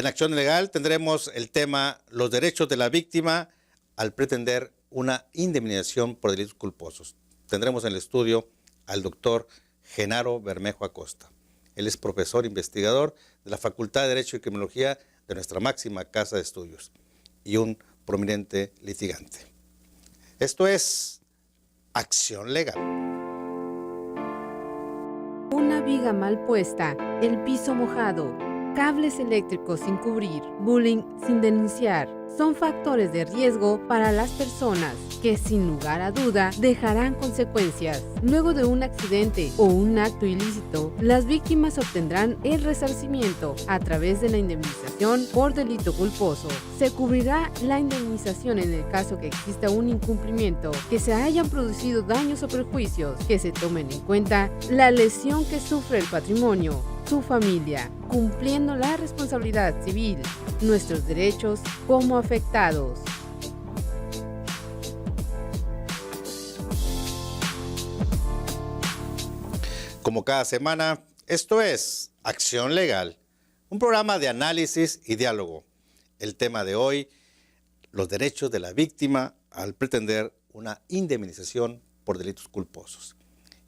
En Acción Legal tendremos el tema los derechos de la víctima al pretender una indemnización por delitos culposos. Tendremos en el estudio al doctor Genaro Bermejo Acosta. Él es profesor investigador de la Facultad de Derecho y Criminología de nuestra máxima casa de estudios y un prominente litigante. Esto es Acción Legal. Una viga mal puesta, el piso mojado, cables eléctricos sin cubrir, bullying sin denunciar, son factores de riesgo para las personas que sin lugar a duda dejarán consecuencias. Luego de un accidente o un acto ilícito, las víctimas obtendrán el resarcimiento a través de la indemnización por delito culposo. Se cubrirá la indemnización en el caso que exista un incumplimiento, que se hayan producido daños o perjuicios, que se tomen en cuenta la lesión que sufre el patrimonio, su familia, cumpliendo la responsabilidad civil, nuestros derechos como afectados. Como cada semana, esto es Acción Legal, un programa de análisis y diálogo. El tema de hoy, los derechos de la víctima al pretender una indemnización por delitos culposos.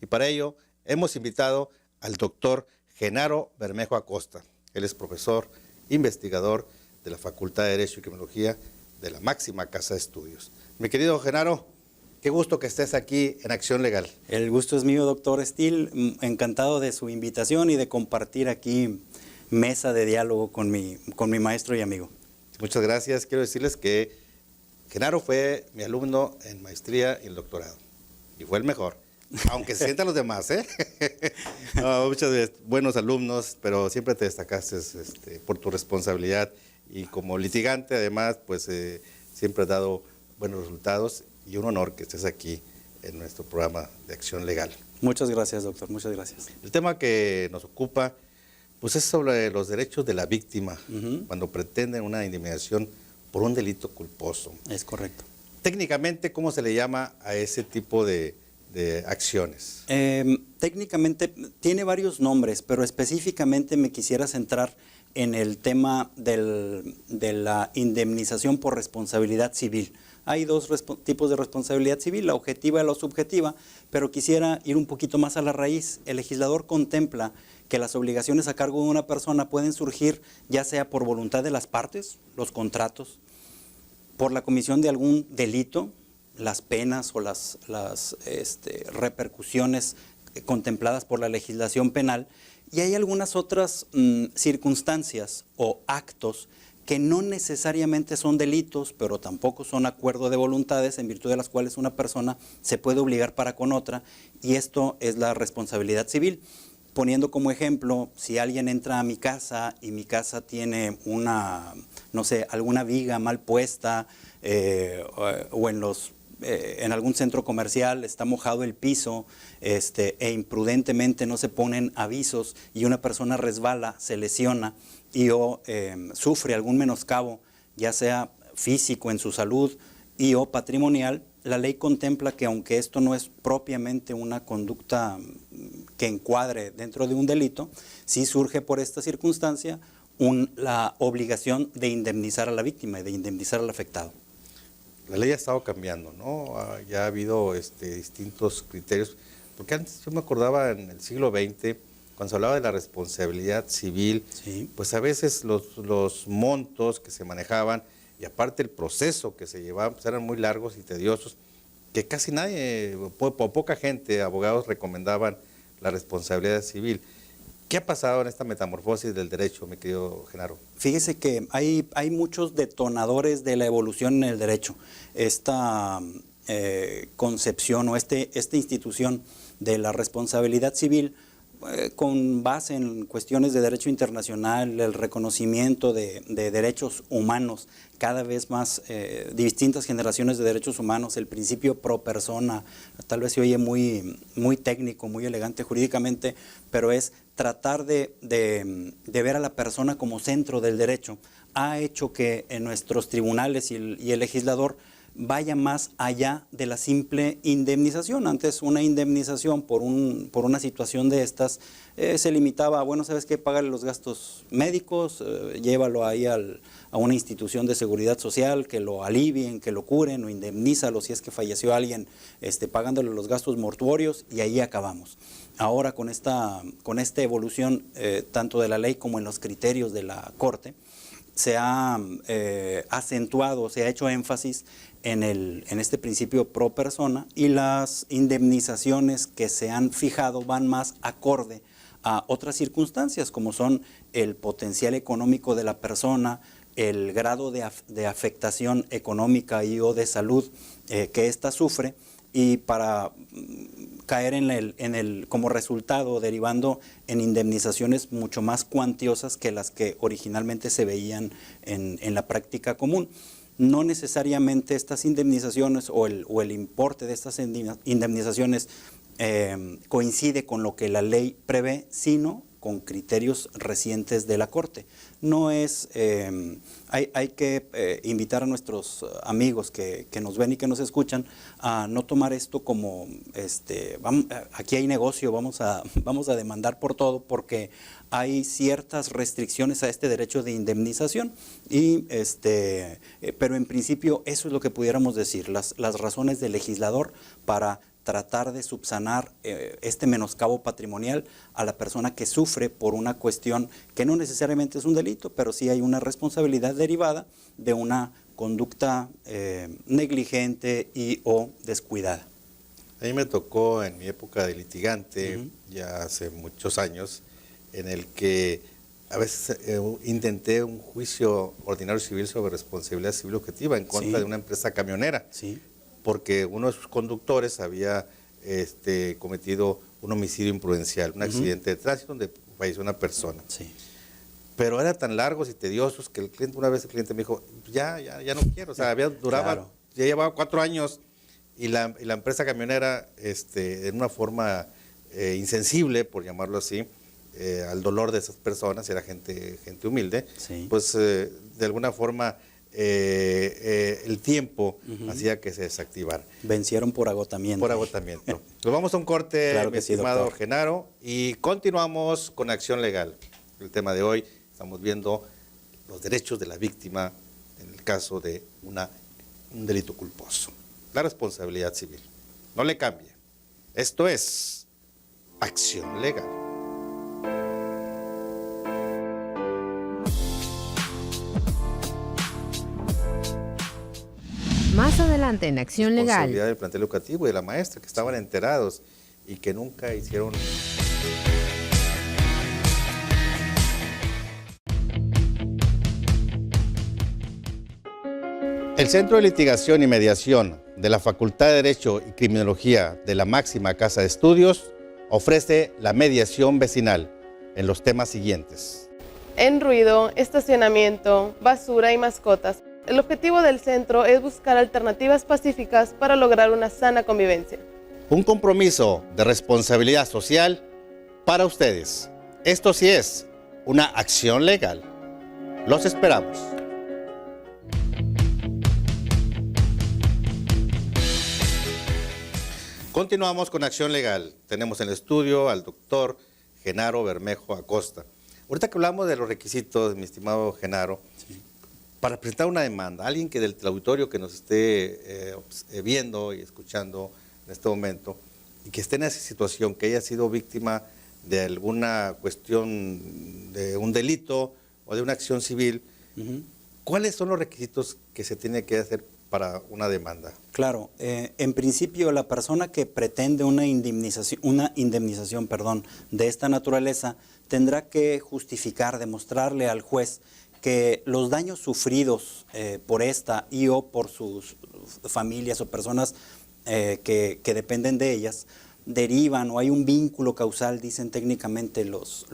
Y para ello hemos invitado al doctor Genaro Bermejo Acosta. Él es profesor, investigador de la Facultad de Derecho y Criminología de la máxima casa de estudios. Mi querido Genaro, qué gusto que estés aquí en Acción Legal. El gusto es mío, doctor Steele. Encantado de su invitación y de compartir aquí mesa de diálogo con mi maestro y amigo. Muchas gracias. Quiero decirles que Genaro fue mi alumno en maestría y en doctorado. Y fue el mejor. Aunque se sientan los demás, ¿eh? No, muchos buenos alumnos, pero siempre te destacaste por tu responsabilidad. Y como litigante, además, pues siempre has dado buenos resultados. Y un honor que estés aquí en nuestro programa de Acción Legal. Muchas gracias, doctor. Muchas gracias. El tema que nos ocupa, pues es sobre los derechos de la víctima cuando pretenden una indemnización por un delito culposo. Es correcto. Técnicamente, ¿cómo se le llama a ese tipo de acciones? Técnicamente tiene varios nombres, pero específicamente me quisiera centrar en el tema de la indemnización por responsabilidad civil. Hay dos tipos de responsabilidad civil, la objetiva y la subjetiva, pero quisiera ir un poquito más a la raíz. El legislador contempla que las obligaciones a cargo de una persona pueden surgir ya sea por voluntad de las partes, los contratos, por la comisión de algún delito, las penas o las repercusiones contempladas por la legislación penal, y hay algunas otras circunstancias o actos que no necesariamente son delitos, pero tampoco son acuerdo de voluntades en virtud de las cuales una persona se puede obligar para con otra, y esto es la responsabilidad civil. Poniendo como ejemplo, si alguien entra a mi casa y mi casa tiene alguna viga mal puesta o en algún centro comercial está mojado el piso e imprudentemente no se ponen avisos y una persona resbala, se lesiona y sufre algún menoscabo, ya sea físico en su salud y o patrimonial, la ley contempla que aunque esto no es propiamente una conducta que encuadre dentro de un delito, sí surge por esta circunstancia la obligación de indemnizar a la víctima y de indemnizar al afectado. La ley ha estado cambiando, ¿no? Ya ha habido distintos criterios, porque antes yo me acordaba en el siglo XX, cuando se hablaba de la responsabilidad civil, sí, pues a veces los montos que se manejaban y aparte el proceso que se llevaba pues eran muy largos y tediosos, que casi nadie, poca gente, abogados recomendaban la responsabilidad civil. ¿Qué ha pasado en esta metamorfosis del derecho, mi querido Genaro? Fíjese que hay muchos detonadores de la evolución en el derecho. Esta concepción o esta institución de la responsabilidad civil con base en cuestiones de derecho internacional, el reconocimiento de derechos humanos, cada vez más distintas generaciones de derechos humanos, el principio pro persona, tal vez se oye muy técnico, muy elegante jurídicamente, pero es tratar de ver a la persona como centro del derecho, ha hecho que en nuestros tribunales y el legislador vaya más allá de la simple indemnización. Antes una indemnización por una situación de estas se limitaba a, bueno, ¿sabes qué? Págale los gastos médicos, llévalo ahí a una institución de seguridad social, que lo alivien, que lo curen, o indemnízalo si es que falleció alguien, pagándole los gastos mortuorios, y ahí acabamos. Ahora con esta evolución tanto de la ley como en los criterios de la Corte, se ha acentuado, se ha hecho énfasis en este principio pro persona, y las indemnizaciones que se han fijado van más acorde a otras circunstancias, como son el potencial económico de la persona, el grado de afectación económica y o de salud que ésta sufre, y para caer como resultado, derivando en indemnizaciones mucho más cuantiosas que las que originalmente se veían en la práctica común. No necesariamente estas indemnizaciones o el importe de estas indemnizaciones coincide con lo que la ley prevé, sino con criterios recientes de la Corte. No es, hay que invitar a nuestros amigos que nos ven y que nos escuchan a no tomar esto como, aquí hay negocio, vamos a demandar por todo, porque hay ciertas restricciones a este derecho de indemnización, pero en principio eso es lo que pudiéramos decir, las razones del legislador para tratar de subsanar este menoscabo patrimonial a la persona que sufre por una cuestión que no necesariamente es un delito, pero sí hay una responsabilidad derivada de una conducta negligente y o descuidada. A mí me tocó en mi época de litigante, ya hace muchos años, en el que a veces intenté un juicio ordinario civil sobre responsabilidad civil objetiva en contra de una empresa camionera. Sí. Porque uno de sus conductores había cometido un homicidio imprudencial, un accidente de tránsito donde falleció una persona. Sí. Pero eran tan largos y tediosos que una vez el cliente me dijo, ya no quiero, o sea, Claro. ya llevaba 4 años y la empresa camionera, en una forma insensible, por llamarlo así, al dolor de esas personas, era gente humilde, Sí. pues de alguna forma el tiempo hacía que se desactivara. Vencieron por agotamiento. Por agotamiento. Nos vamos a un corte, Claro mi que sí, estimado doctor. Genaro, y continuamos con Acción Legal. El tema de hoy, estamos viendo los derechos de la víctima en el caso de un delito culposo. La responsabilidad civil. No le cambie. Esto es Acción Legal. Más adelante en Acción Legal. Responsabilidad del plantel educativo y de la maestra, que estaban enterados y que nunca hicieron. El Centro de Litigación y Mediación de la Facultad de Derecho y Criminología de la máxima casa de estudios ofrece la mediación vecinal en los temas siguientes. En ruido, estacionamiento, basura y mascotas. El objetivo del centro es buscar alternativas pacíficas para lograr una sana convivencia. Un compromiso de responsabilidad social para ustedes. Esto sí es una acción legal. Los esperamos. Continuamos con Acción Legal. Tenemos en el estudio al doctor Genaro Bermejo Acosta. Ahorita que hablamos de los requisitos, mi estimado Genaro, para presentar una demanda, alguien que del auditorio que nos esté viendo y escuchando en este momento y que esté en esa situación, que haya sido víctima de alguna cuestión de un delito o de una acción civil, ¿cuáles son los requisitos que se tiene que hacer para una demanda? Claro, en principio la persona que pretende una indemnización de esta naturaleza tendrá que justificar, demostrarle al juez que los daños sufridos por esta y o por sus familias o personas que dependen de ellas derivan o hay un vínculo causal, dicen técnicamente los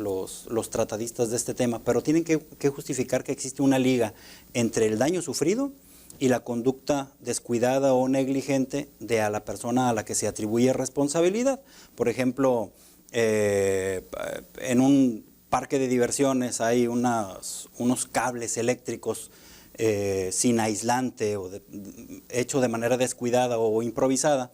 tratadistas de este tema, pero tienen que justificar que existe una liga entre el daño sufrido y la conducta descuidada o negligente de a la persona a la que se atribuye responsabilidad. Por ejemplo, en un parque de diversiones hay unos cables eléctricos sin aislante o hecho de manera descuidada o improvisada,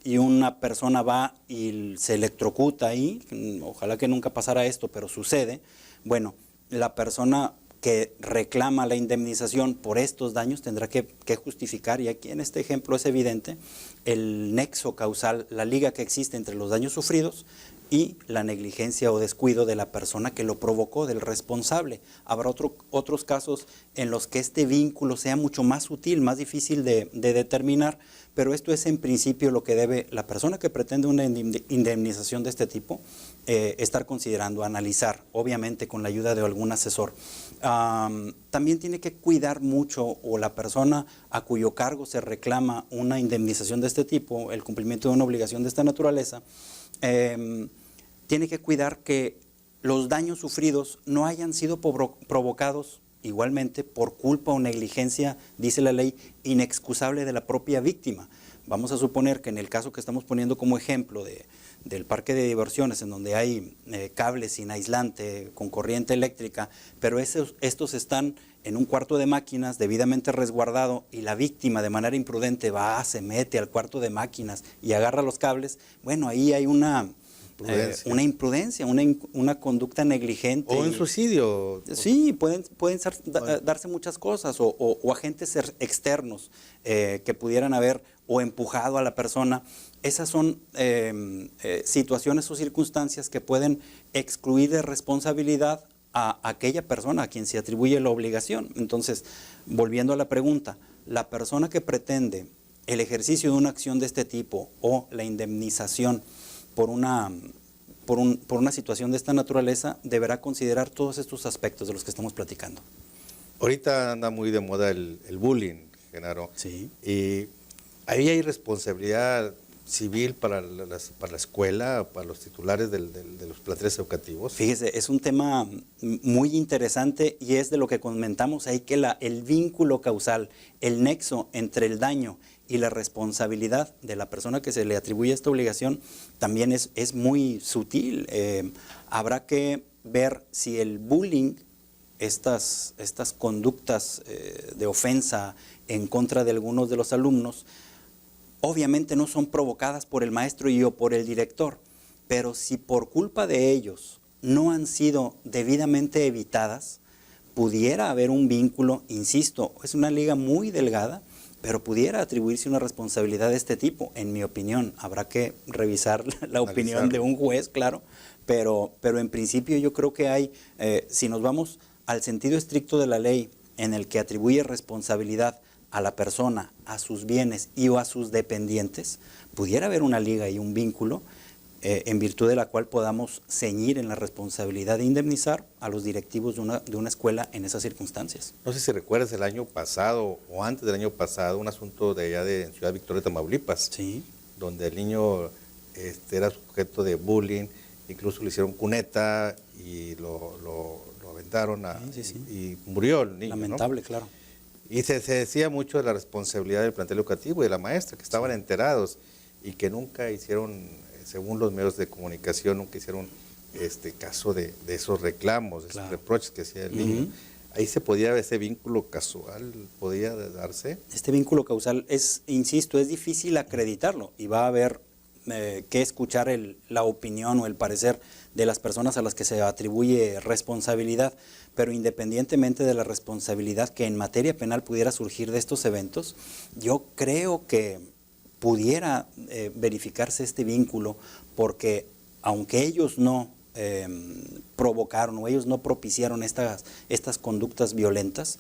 y una persona va y se electrocuta ahí, ojalá que nunca pasara esto, pero sucede, bueno, la persona que reclama la indemnización por estos daños tendrá que justificar, y aquí en este ejemplo es evidente, el nexo causal, la liga que existe entre los daños sufridos y la negligencia o descuido de la persona que lo provocó, del responsable. Habrá otros casos en los que este vínculo sea mucho más sutil, más difícil de determinar, pero esto es en principio lo que debe la persona que pretende una indemnización de este tipo estar considerando, analizar, obviamente con la ayuda de algún asesor. También tiene que cuidar mucho, o la persona a cuyo cargo se reclama una indemnización de este tipo, el cumplimiento de una obligación de esta naturaleza, tiene que cuidar que los daños sufridos no hayan sido provocados igualmente por culpa o negligencia, dice la ley, inexcusable de la propia víctima. Vamos a suponer que en el caso que estamos poniendo como ejemplo del parque de diversiones, en donde hay cables sin aislante, con corriente eléctrica, pero estos están en un cuarto de máquinas debidamente resguardado, y la víctima de manera imprudente se mete al cuarto de máquinas y agarra los cables, bueno, ahí hay una imprudencia, una conducta negligente. O un suicidio. Sí, pueden darse muchas cosas, o agentes externos que pudieran haber o empujado a la persona. Esas son situaciones o circunstancias que pueden excluir de responsabilidad a aquella persona a quien se atribuye la obligación. Entonces, volviendo a la pregunta, la persona que pretende el ejercicio de una acción de este tipo o la indemnización por una situación de esta naturaleza deberá considerar todos estos aspectos de los que estamos platicando. Ahorita anda muy de moda el bullying, Genaro. Sí. Y ahí hay responsabilidad civil para la escuela, para los titulares de los planteles educativos. Fíjese, es un tema muy interesante, y es de lo que comentamos ahí, que el vínculo causal, el nexo entre el daño y la responsabilidad de la persona que se le atribuye esta obligación también es muy sutil. Habrá que ver si el bullying, estas conductas de ofensa en contra de algunos de los alumnos, obviamente no son provocadas por el maestro o por el director, pero si por culpa de ellos no han sido debidamente evitadas, pudiera haber un vínculo, insisto, es una liga muy delgada, pero pudiera atribuirse una responsabilidad de este tipo, en mi opinión. Habrá que revisar la opinión de un juez, claro, pero en principio yo creo que hay, si nos vamos al sentido estricto de la ley, en el que atribuye responsabilidad a la persona, a sus bienes o a sus dependientes, pudiera haber una liga y un vínculo en virtud de la cual podamos ceñir en la responsabilidad de indemnizar a los directivos de una escuela en esas circunstancias. No sé si recuerdas el año pasado o antes del año pasado, un asunto de allá de Ciudad Victoria, Tamaulipas, sí, donde el niño era sujeto de bullying, incluso le hicieron cuneta y lo aventaron y murió el niño. Lamentable, ¿no? claro. Y se decía mucho de la responsabilidad del plantel educativo y de la maestra, que estaban enterados y que nunca hicieron, según los medios de comunicación, nunca hicieron caso de esos reclamos, de esos reproches que hacía el niño. Ahí ese vínculo causal podía darse. Este vínculo causal insisto, es difícil acreditarlo, y va a haber que escuchar la opinión o el parecer de las personas a las que se atribuye responsabilidad, pero independientemente de la responsabilidad que en materia penal pudiera surgir de estos eventos, yo creo que pudiera verificarse este vínculo, porque aunque ellos no provocaron o ellos no propiciaron estas conductas violentas,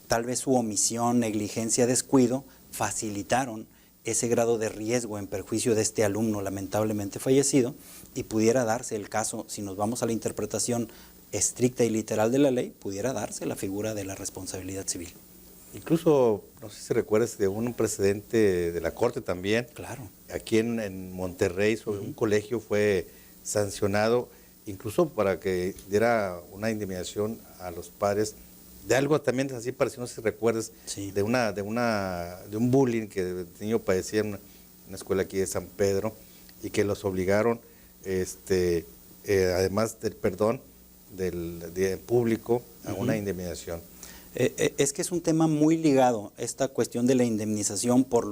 tal vez su omisión, negligencia, descuido facilitaron ese grado de riesgo en perjuicio de este alumno lamentablemente fallecido, y pudiera darse el caso, si nos vamos a la interpretación estricta y literal de la ley, pudiera darse la figura de la responsabilidad civil. Incluso, no sé si recuerdas de un precedente de la Corte también. Claro. Aquí en Monterrey, sobre un colegio fue sancionado, incluso para que diera una indemnización a los padres de algo también así parecido, no sé si recuerdas, sí, de un bullying que el niño padecía en una escuela aquí de San Pedro, y que los obligaron, además del perdón del público, a una indemnización. Es que es un tema muy ligado, esta cuestión de la indemnización por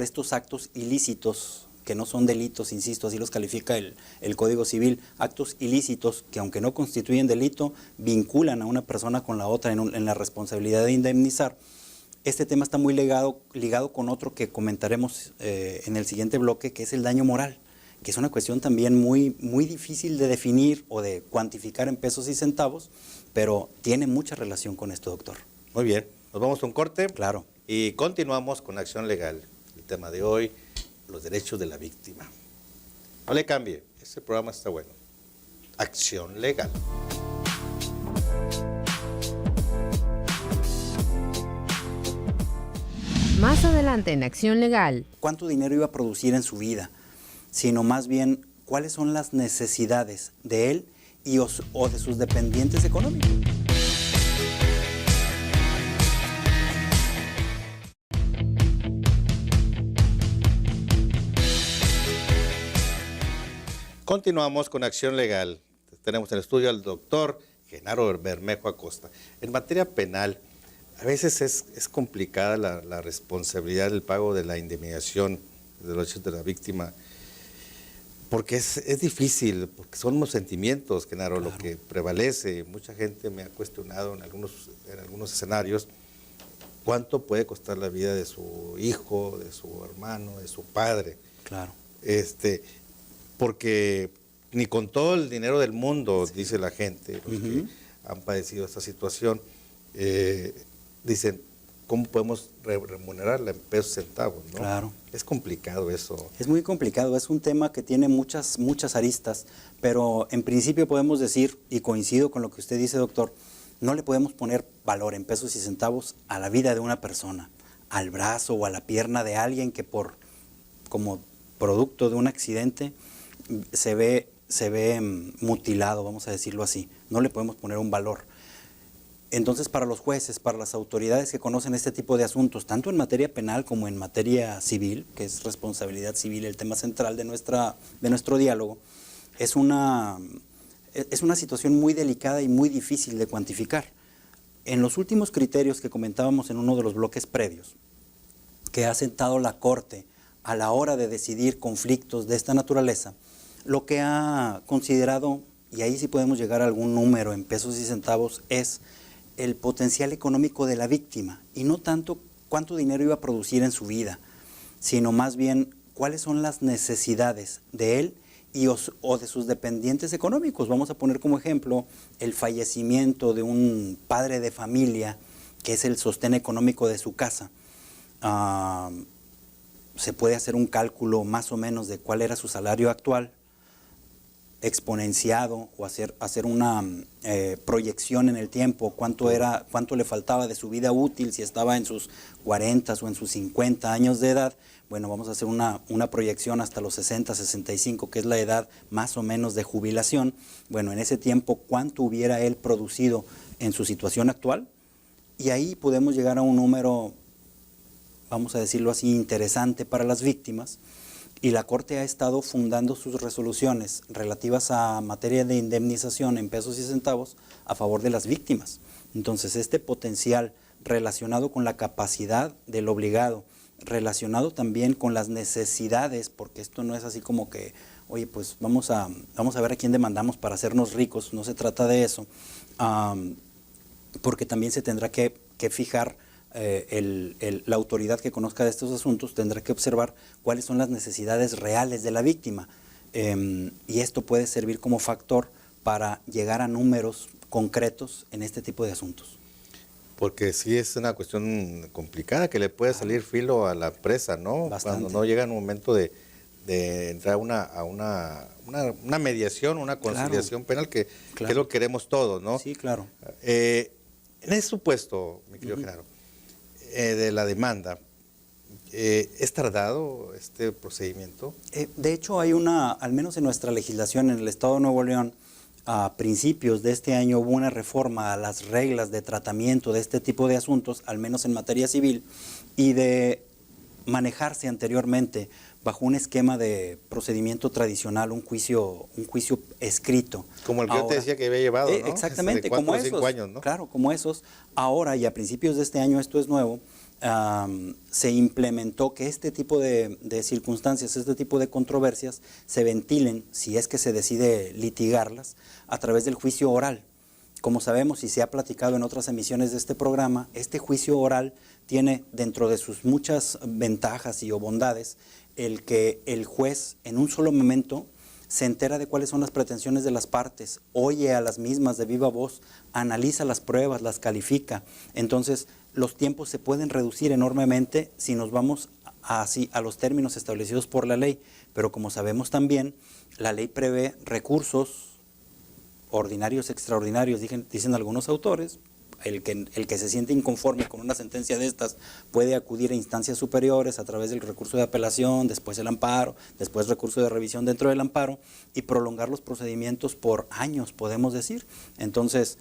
estos actos ilícitos, que no son delitos, insisto, así los califica el Código Civil, actos ilícitos que aunque no constituyen delito, vinculan a una persona con la otra en la responsabilidad de indemnizar. Este tema está muy ligado con otro que comentaremos en el siguiente bloque, que es el daño moral, que es una cuestión también muy, muy difícil de definir o de cuantificar en pesos y centavos, pero tiene mucha relación con esto, doctor. Muy bien, nos vamos a un corte. Claro. Y continuamos con Acción Legal. El tema de hoy, los derechos de la víctima. No le cambie, este programa está bueno. Acción Legal. Más adelante en Acción Legal. ¿Cuánto dinero iba a producir en su vida? Sino más bien, ¿cuáles son las necesidades de él o de sus dependientes económicos? Continuamos con Acción Legal. Tenemos en el estudio al doctor Genaro Bermejo Acosta. En materia penal, a veces es complicada la responsabilidad del pago de la indemnización de los derechos de la víctima, porque es difícil, porque son los sentimientos, Genaro, claro, lo que prevalece. Mucha gente me ha cuestionado en algunos escenarios cuánto puede costar la vida de su hijo, de su hermano, de su padre. Claro. Porque ni con todo el dinero del mundo, sí, dice la gente, los que Uh-huh. han padecido esta situación, dicen, ¿cómo podemos remunerarla en pesos centavos? ¿No? Claro. Es complicado eso. Es muy complicado, es un tema que tiene muchas aristas, pero en principio podemos decir, y coincido con lo que usted dice, doctor, no le podemos poner valor en pesos y centavos a la vida de una persona, al brazo o a la pierna de alguien que como producto de un accidente se ve mutilado, vamos a decirlo así. No le podemos poner un valor. Entonces, para los jueces, para las autoridades que conocen este tipo de asuntos, tanto en materia penal como en materia civil, que es responsabilidad civil, el tema central de nuestro diálogo, es una situación muy delicada y muy difícil de cuantificar. En los últimos criterios que comentábamos en uno de los bloques previos, que ha sentado la Corte a la hora de decidir conflictos de esta naturaleza, lo que ha considerado, y ahí sí podemos llegar a algún número en pesos y centavos, es el potencial económico de la víctima, y no tanto cuánto dinero iba a producir en su vida, sino más bien cuáles son las necesidades de él o de sus dependientes económicos. Vamos a poner como ejemplo el fallecimiento de un padre de familia, que es el sostén económico de su casa. Se puede hacer un cálculo más o menos de cuál era su salario actual, exponenciado, o hacer una proyección en el tiempo, cuánto le faltaba de su vida útil, si estaba en sus 40 o en sus 50 años de edad. Bueno, vamos a hacer una proyección hasta los 60, 65, que es la edad más o menos de jubilación. Bueno, en ese tiempo, ¿cuánto hubiera él producido en su situación actual? Y ahí podemos llegar a un número, vamos a decirlo así, interesante para las víctimas. Y la Corte ha estado fundando sus resoluciones relativas a materia de indemnización en pesos y centavos a favor de las víctimas. Entonces, este potencial relacionado con la capacidad del obligado, relacionado también con las necesidades, porque esto no es así como que, oye, pues vamos a ver a quién demandamos para hacernos ricos, no se trata de eso, porque también se tendrá que fijar. La autoridad que conozca de estos asuntos tendrá que observar cuáles son las necesidades reales de la víctima, y esto puede servir como factor para llegar a números concretos en este tipo de asuntos. Porque sí es una cuestión complicada que le puede salir filo a la presa, ¿no? Bastante. Cuando no llega un momento de entrar a una mediación, una conciliación penal, que es lo que queremos todos, ¿no? Sí, claro. En ese supuesto, mi querido Genaro, de la demanda, ¿es tardado este procedimiento? De hecho, hay al menos en nuestra legislación en el Estado de Nuevo León, a principios de este año hubo una reforma a las reglas de tratamiento de este tipo de asuntos, al menos en materia civil, y de manejarse anteriormente bajo un esquema de procedimiento tradicional, un juicio escrito. Como el que yo te decía que había llevado, ¿no? Exactamente, de 4 como o 5 esos. años, ¿no? Claro, como esos. Ahora y a principios de este año, esto es nuevo, se implementó que este tipo de circunstancias, este tipo de controversias, se ventilen, si es que se decide litigarlas, a través del juicio oral. Como sabemos y se ha platicado en otras emisiones de este programa, este juicio oral tiene dentro de sus muchas ventajas y o bondades el que el juez en un solo momento se entera de cuáles son las pretensiones de las partes, oye a las mismas de viva voz, analiza las pruebas, las califica. Entonces, los tiempos se pueden reducir enormemente si nos vamos así a los términos establecidos por la ley. Pero como sabemos también, la ley prevé recursos ordinarios, extraordinarios, dicen algunos autores. El que se siente inconforme con una sentencia de estas puede acudir a instancias superiores a través del recurso de apelación, después el amparo, después recurso de revisión dentro del amparo y prolongar los procedimientos por años, podemos decir. Entonces,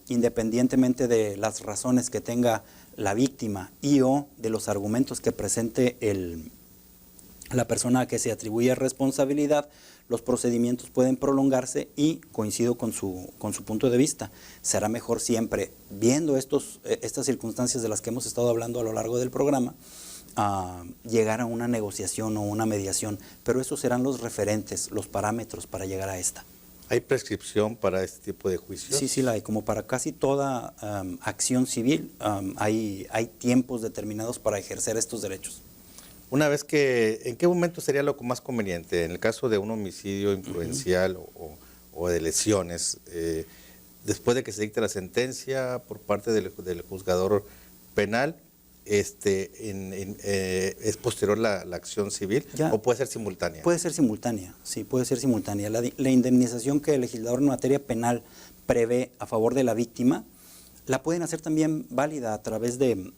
independientemente de las razones que tenga la víctima y o de los argumentos que presente la persona a que se atribuye responsabilidad, los procedimientos pueden prolongarse y coincido con su punto de vista. Será mejor siempre, viendo estas circunstancias de las que hemos estado hablando a lo largo del programa, llegar a una negociación o una mediación, pero esos serán los referentes, los parámetros para llegar a esta. ¿Hay prescripción para este tipo de juicios? Sí, la hay. Como para casi toda acción civil, hay tiempos determinados para ejercer estos derechos. Una vez que, ¿en qué momento sería lo más conveniente? En el caso de un homicidio imprudencial o de lesiones, después de que se dicte la sentencia por parte del juzgador penal, ¿es posterior la acción civil o puede ser simultánea? Puede ser simultánea, sí, puede ser simultánea. La indemnización que el legislador en materia penal prevé a favor de la víctima, la pueden hacer también válida a través de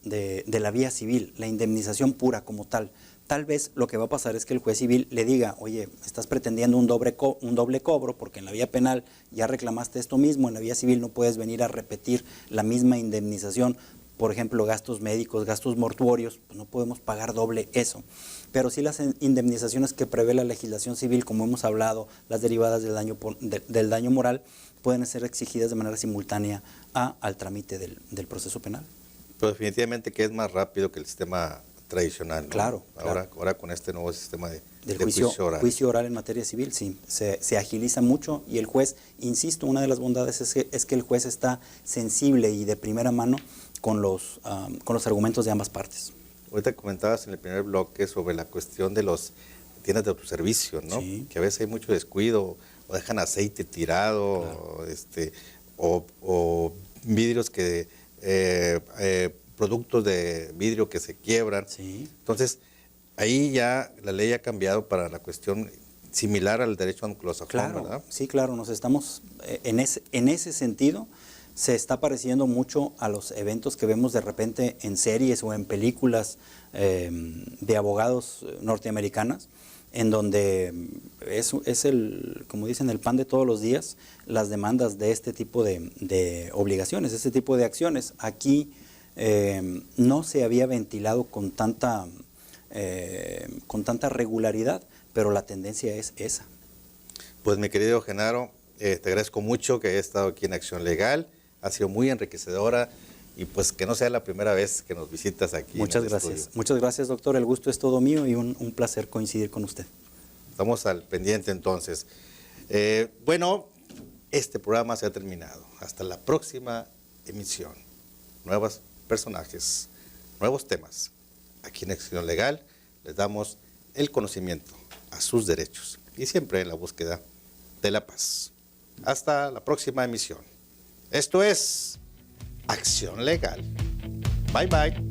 la vía civil, la indemnización pura como tal. Tal vez lo que va a pasar es que el juez civil le diga, oye, estás pretendiendo un doble cobro porque en la vía penal ya reclamaste esto mismo, en la vía civil no puedes venir a repetir la misma indemnización. Por ejemplo, gastos médicos, gastos mortuorios, pues no podemos pagar doble eso. Pero sí las indemnizaciones que prevé la legislación civil, como hemos hablado, las derivadas del daño moral, pueden ser exigidas de manera simultánea al trámite del proceso penal. Pero definitivamente que es más rápido que el sistema tradicional, ¿no? Claro. Ahora con este nuevo sistema de juicio oral. Juicio oral en materia civil, sí, se agiliza mucho y el juez, insisto, una de las bondades es que el juez está sensible y de primera mano con los argumentos de ambas partes. Ahorita comentabas en el primer bloque sobre la cuestión de las tiendas de autoservicio, ¿no? Sí. Que a veces hay mucho descuido, o dejan aceite tirado, claro. o vidrios productos de vidrio que se quiebran. Sí. Entonces, ahí ya la ley ha cambiado para la cuestión similar al derecho anglosajón, claro, ¿verdad? Sí, claro, nos estamos, en ese sentido, se está pareciendo mucho a los eventos que vemos de repente en series o en películas de abogados norteamericanas, en donde es como dicen, el pan de todos los días, las demandas de este tipo de obligaciones, este tipo de acciones. Aquí no se había ventilado con tanta regularidad, pero la tendencia es esa. Pues mi querido Genaro, te agradezco mucho que hayas estado aquí en Acción Legal, ha sido muy enriquecedora y pues que no sea la primera vez que nos visitas aquí. Muchas gracias. Muchas gracias, doctor. El gusto es todo mío y un placer coincidir con usted. Estamos al pendiente entonces. Bueno, este programa se ha terminado. Hasta la próxima emisión. Nuevos personajes, nuevos temas. Aquí en Acción Legal les damos el conocimiento a sus derechos y siempre en la búsqueda de la paz. Hasta la próxima emisión. Esto es Acción Legal. Bye, bye.